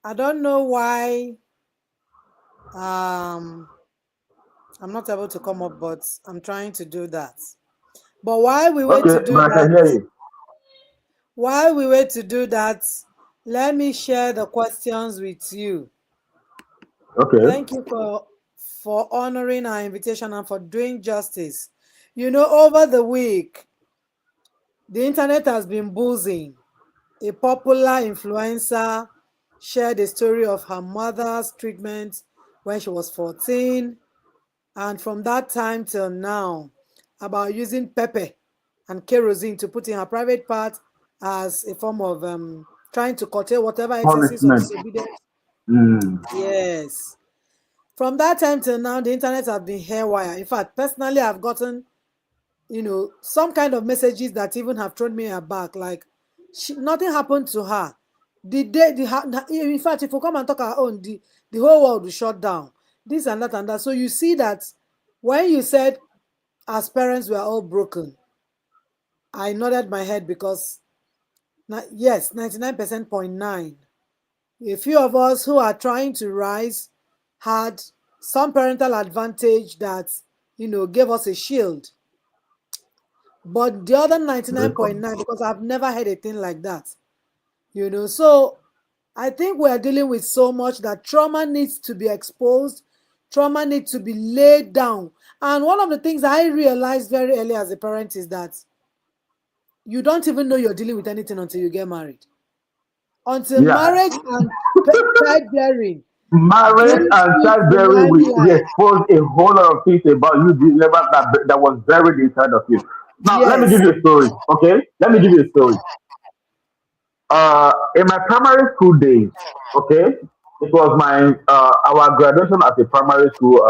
I don't know why um I'm not able to come up, but I'm trying to do that. But while we wait Okay, to do but I can that, hear you. let me share the questions with you. Okay. Thank you for honoring our invitation and for doing justice. You know, over the week, the internet has been buzzing. A popular influencer shared a story of her mother's treatment when she was 14, and from that time till now, about using pepper and kerosene to put in her private part as a form of trying to curtail whatever excesses of Punishment. disobedience. Mm. Yes. From that time till now, the internet has been haywire. In fact, personally, I've gotten, some kind of messages that even have thrown me aback. Like, nothing happened to her. The day, in fact, if we come and talk our own, the whole world will shut down. This and that and that. So you see that when you said as parents we are all broken, I nodded my head because, yes, 99.9. A few of us who are trying to rise had some parental advantage that, gave us a shield. But the other Very cool. 99.9, because I've never had a thing like that, So I think we're dealing with so much that trauma needs to be exposed, trauma needs to be laid down. And one of the things I realized very early as a parent is that you don't even know you're dealing with anything until you get married. Until Yeah. marriage and childbearing Marriage brings and you to childbearing will limelight. expose a whole lot of things about you that was buried inside of you. Now, let me Yes. give you a story, okay? Let me give you a story. In my primary school days, okay, it was my our graduation as a primary school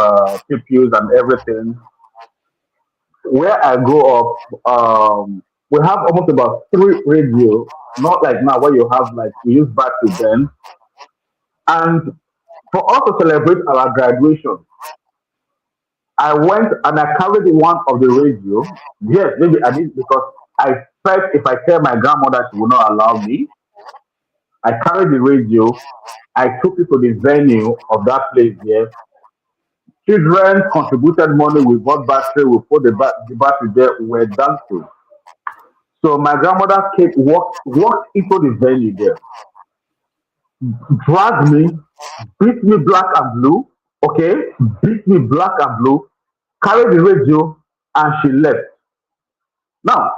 pupils and everything. Where I grew up, we have almost about three radio, not like now where you have like we use back to then. And for us to celebrate our graduation, I went and I carried one of the radio. Yes, maybe I did because I felt if I tell my grandmother, she would not allow me. I carried the radio. I took it to the venue of that place there. Children contributed money. We bought battery. We put the battery there. We were dancing. So my grandmother walked into the venue there, dragged me, beat me black and blue. Okay, beat me black and blue. Carried the radio and she left. Now,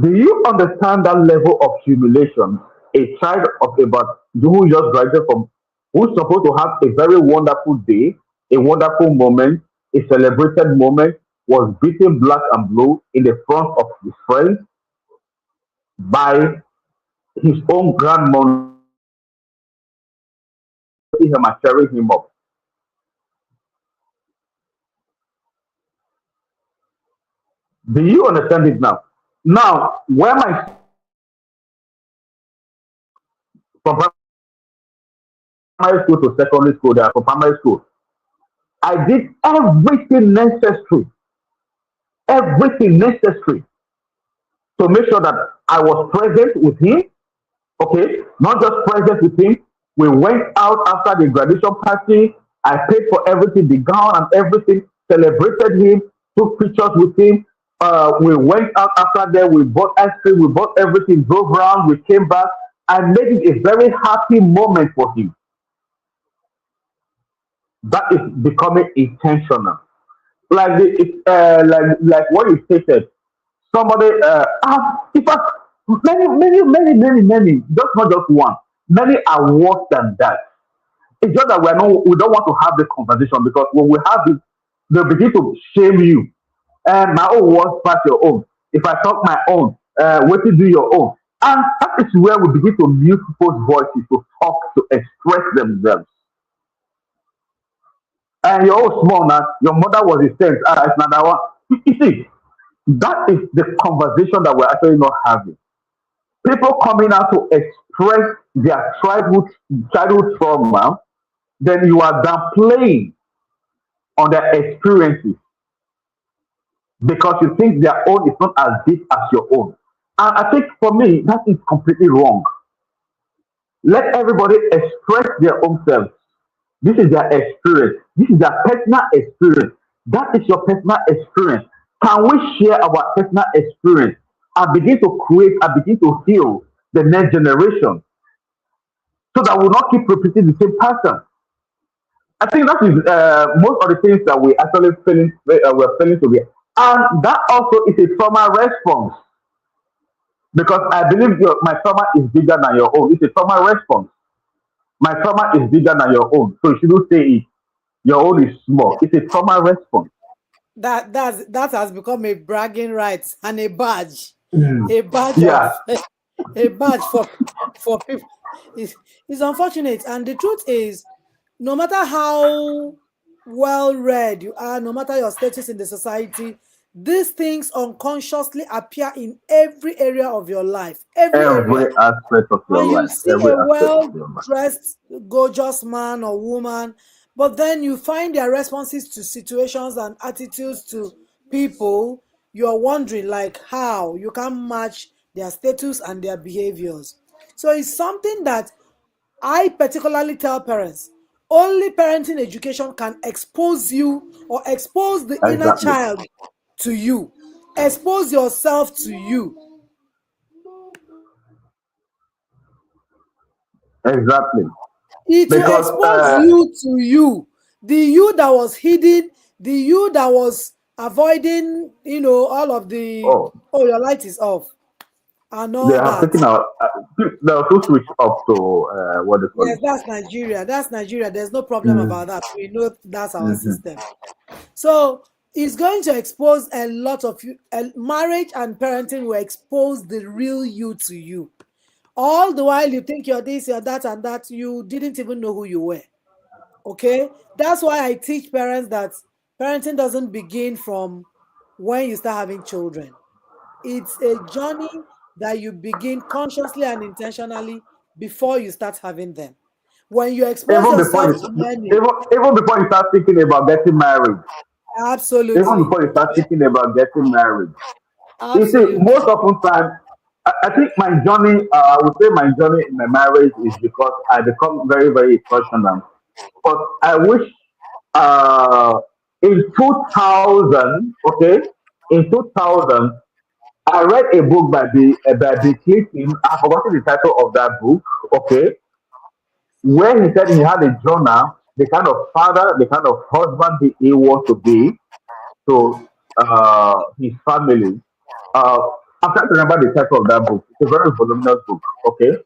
do you understand that level of humiliation a child of about who just graduated from? who's supposed to have a very wonderful day, a wonderful moment, a celebrated moment, was beaten black and blue in the front of his friends by his own grandmother him and cheering him up. Do you understand it now? Now, when my from primary school to secondary school, there from primary school, I did everything necessary to make sure that I was present with him. Okay, not just present with him. We went out after the graduation party. I paid for everything, the gown and everything, celebrated him, took pictures with him. We went out after that. We bought ice cream, we bought everything, drove around, we came back. I made it a very happy moment for him. That is becoming intentional. Like like what you stated, somebody in fact many, just not just one. Many are worse than that. It's just that we don't want to have the conversation because when we have it, they begin to shame you. And my own words pass your own. If I talk my own, what to do your own. And that is where we begin to mute people's voices to talk, to express themselves. And you're all small now, your mother was a saint. It's another one. You see, that is the conversation that we're actually not having. People coming out to express their childhood trauma, then you are downplaying on their experiences because you think their own is not as deep as your own. And I think for me, that is completely wrong. Let everybody express their own selves. This is their experience. This is their personal experience. That is your personal experience. Can we share our personal experience and begin to create and begin to heal the next generation so that we'll not keep repeating the same pattern? I think that is most of the things that we actually we're failing to be. And that also is a trauma response because I believe my trauma is bigger than your own. It's a trauma response. My trauma is bigger than your own. So you shouldn't say it. Your own is small. It's a trauma response. That has become a bragging rights and Mm. a badge Yeah, of a badge for people. It's unfortunate, and the truth is, no matter how well read you are, no matter your status in the society, these things unconsciously appear in every area of your life, every every area. aspect of your And you life. see Every a aspect of well your life. dressed, gorgeous man or woman, but then you find their responses to situations and attitudes to people. You're wondering, like, how you can match their status and their behaviors. So it's something that I particularly tell parents only parenting education can expose you or expose the inner Exactly. child to you, expose yourself to you. Exactly. It will Because expose you to you. The you that was hidden, the you that was avoiding, all of the, oh, oh, your light is off and they all have that. taken our they have to switch up to what they call Yes, it. that's Nigeria. That's Nigeria. There's no problem Mm, about that. We know that's our mhm. system. So it's going to expose a lot of you. Marriage and parenting will expose the real you to you. All the while you think you're this, you're that, and that, you didn't even know who you were. Okay, that's why I teach parents that parenting doesn't begin from when you start having children. It's a journey that you begin consciously and intentionally before you start having them. When you expose Even before yourself you to many, even before you start thinking about getting married, even absolutely, before you start thinking about getting married. You see, most absolutely. often time, I think my journey, I would say my journey in my marriage is because I become very, very emotional. But I wish uh, in 2000, okay, in 2000, I read a book by Bill Clinton. I've forgotten the title of that book, okay, where he said he had a journal, the kind of father, the kind of husband he wants to be to his family. I'm trying to remember the title of that book. It's a very voluminous book, okay?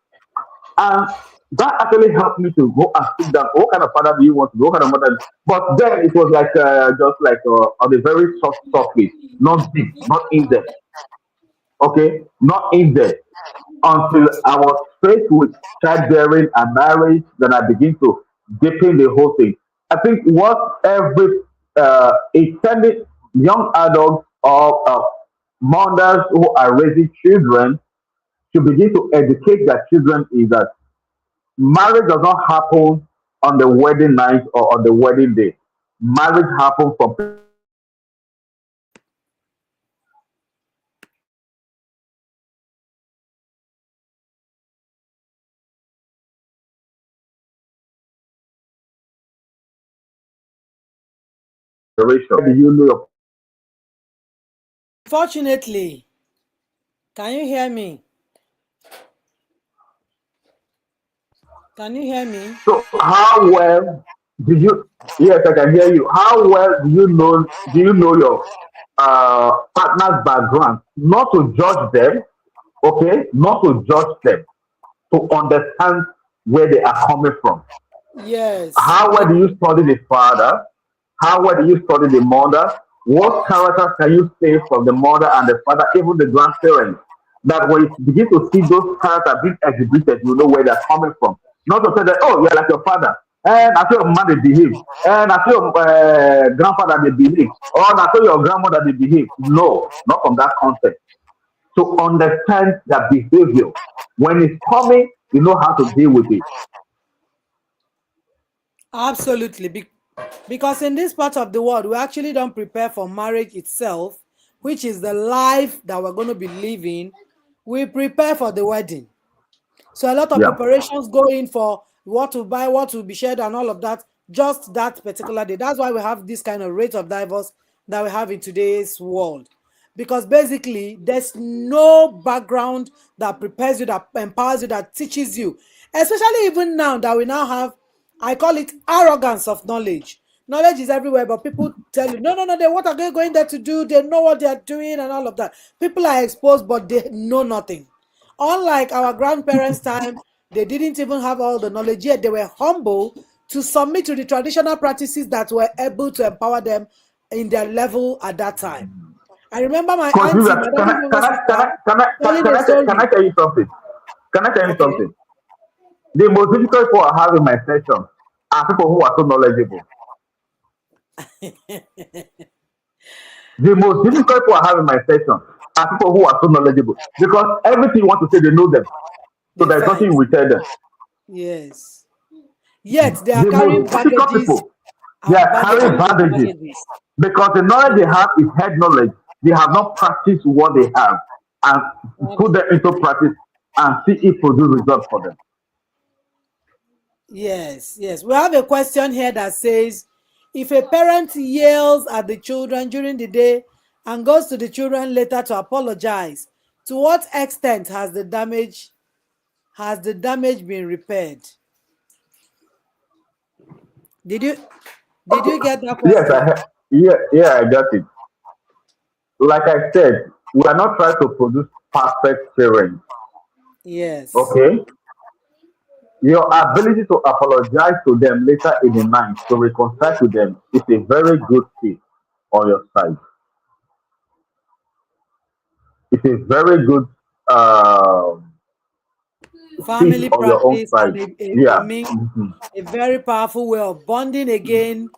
That actually helped me to go and sit down. What kind of father do you want to be? What kind of mother? But then it was like just like on a very soft surface, not deep, not in depth. Okay, not in depth until I was faced with childbearing and marriage. Then I begin to deepen the whole thing. I think what every intended young adults or mothers who are raising children should begin to educate their children is that marriage does not happen on the wedding night or on the wedding day. Marriage happens from preparation. Do you know your Unfortunately, can you hear me? Can you hear me? so how well do you yes I can hear you. How well do you know your partner's background? Not to judge them, okay? Not to judge them, to understand where they are coming from. Yes. How well do you study the father? How well do you study the mother? What characters can you say from the mother and the father, even the grandparents? That when you begin to see those characters being exhibited, you know where they're coming from. Not to say that, oh, you're like your father. And I feel your mother behave. And I feel your grandfather they behave. Or I feel your grandmother they behave. No, not from that context. To understand their behavior. When it's coming, you know how to deal with it. Absolutely. Because in this part of the world, we actually don't prepare for marriage itself, which is the life that we're going to be living. We prepare for the wedding. So a lot of Yeah. preparations go in for what to buy, what to be shared, and all of that, just that particular day. That's why we have this kind of rate of divorce that we have in today's world. Because basically, there's no background that prepares you, that empowers you, that teaches you. Especially even now that we now have, I call it arrogance of knowledge. Knowledge is everywhere, but people tell you, no, no, no, they what are they going there to do? They know what they are doing and all of that. People are exposed, but they know nothing. Unlike our grandparents' time, they didn't even have all the knowledge, yet they were humble to submit to the traditional practices that were able to empower them in their level at that time. I remember my Coach auntie, Vivian, my daddy's younger sister, telling can a I story. tell you something? Can I tell you Okay. something? The most difficult people I have in my session are people who are so knowledgeable. The most difficult people I have in my session are people who are so knowledgeable because everything you want to say, they know them. So They there's nothing fight. you will tell them. Yes. Yet they are The carrying most difficult baggages people, they and are carrying baggages and bandages baggages. because the knowledge they Yes. have is head knowledge. They have not practiced what they have and put them into practice and see it produce results for them. Yes, yes. We have a question here that says, if a parent yells at the children during the day and goes to the children later to apologize, to what extent has the damage been repaired? Did you did Okay. you get that Yes, question? yeah, I got it. Like I said, we are not trying to produce perfect parents. Yes. Okay? Your ability to apologize to them later in the night to reconcile to them is a very good thing on your side. It's a very good feat Family on your own practice side. and a Yeah. mean Mhm. a very powerful way of bonding again.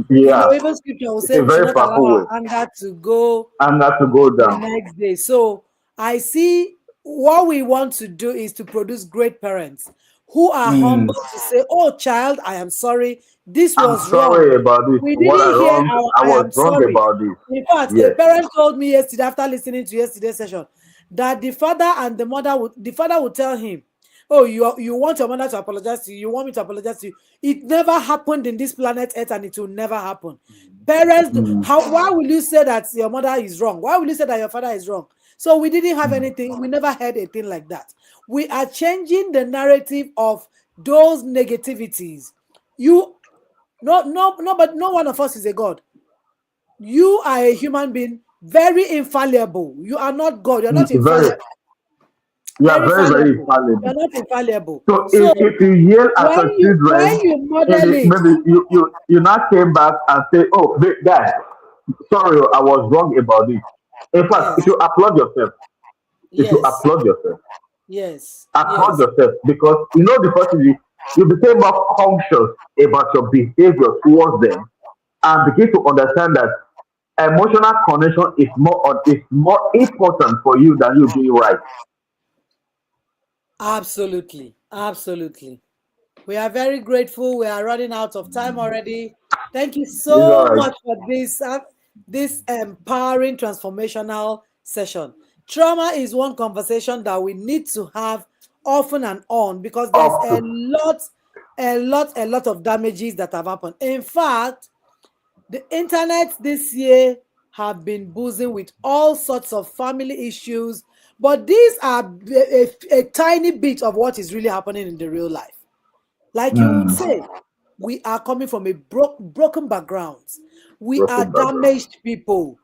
Yeah. Even scripture will It's say a we should very not allow powerful our way. anger to go And not to go the down. next day. So I see what we want to do is to produce great parents who are Mm. humble to say, "Oh, child, I am sorry. This I'm was wrong. sorry about this. We What I didn't hear wrong, our I I was am wrong sorry." about this. In fact, a Yes. parent told me yesterday after listening to yesterday's session that the father would tell him, "Oh, you want your mother to apologize to you. You want me to apologize to you. It never happened in this planet Earth, and it will never happen." Parents, Mm. how why will you say that your mother is wrong? Why will you say that your father is wrong? So we didn't have anything. We never heard a thing like that. We are changing the narrative of those negativities. You but no one of us is a god. You are a human being, very infallible. You are not God. You're not Very. infallible. You are Very very, very fallible. You are infallible. not infallible. So So if you yell at when your when children, you and model it, maybe you now came back and say, "Oh, dad, sorry, I was wrong about this." In fact, you yes, should applaud yourself. You should yes, applaud yourself. yes, Applaud yes, yourself because you know the first thing is you became more conscious about your behavior towards them and begin to understand that emotional connection is more important for you than you being right. absolutely, absolutely. We are very grateful. We are running out of time already. Thank you It's all so right. much for this empowering transformational session. Trauma is one conversation that we need to have often and on because there's Up to a lot of damages that have happened. In fact, the internet this year have been buzzing with all sorts of family issues, but these are a tiny bit of what is really happening in the real life. Like you would mm, say, we are coming from a broken backgrounds. We are broken background. damaged people.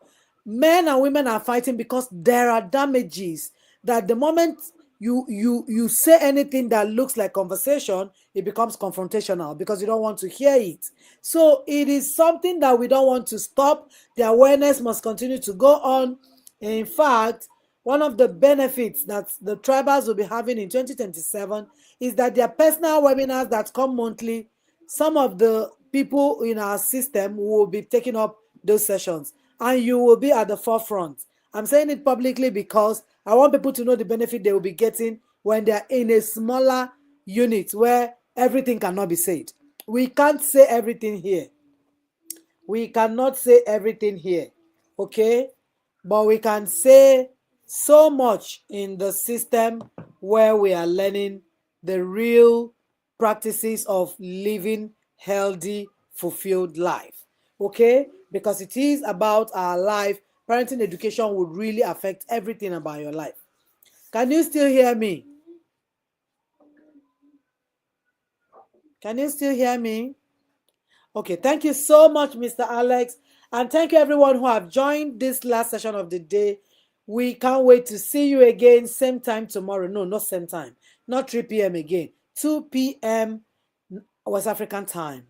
Men and women are fighting because there are damages that the moment you say anything that looks like conversation, it becomes confrontational because you don't want to hear it. So it is something that we don't want to stop. The awareness must continue to go on. In fact, one of the benefits that the tribals will be having in 2027 is that their personal webinars that come monthly, some of the people in our system will be taking up those sessions and you will be at the forefront. I'm saying it publicly because I want people to know the benefit they will be getting when they're in a smaller unit where everything cannot be said. We can't say everything here. We cannot say everything here, okay? But we can say so much in the system where we are learning the real practices of living healthy, fulfilled life, okay? Because it is about our life. Parenting education would really affect everything about your life. Can you still hear me? Can you still hear me? Okay, thank you so much, Mr. Alex. And thank you, everyone who have joined this last session of the day. We can't wait to see you again, same time tomorrow. No, not same time, not 3 p.m. again, 2 p.m. West African time.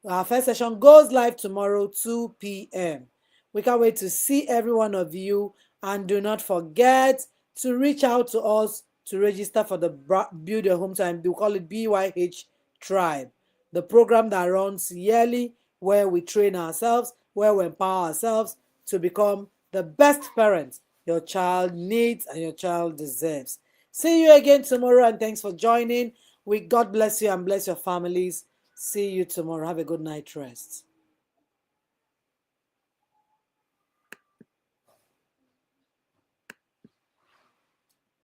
Our first session goes live tomorrow, 2 p.m. We can't wait to see every one of you. And do not forget to reach out to us to register for the Build Your Home Time. We call it BYH Tribe, the program that runs yearly where we train ourselves, where we empower ourselves to become the best parents your child needs and your child deserves. See you again tomorrow and thanks for joining. We God bless you and bless your families. See you tomorrow. Have a good night rest.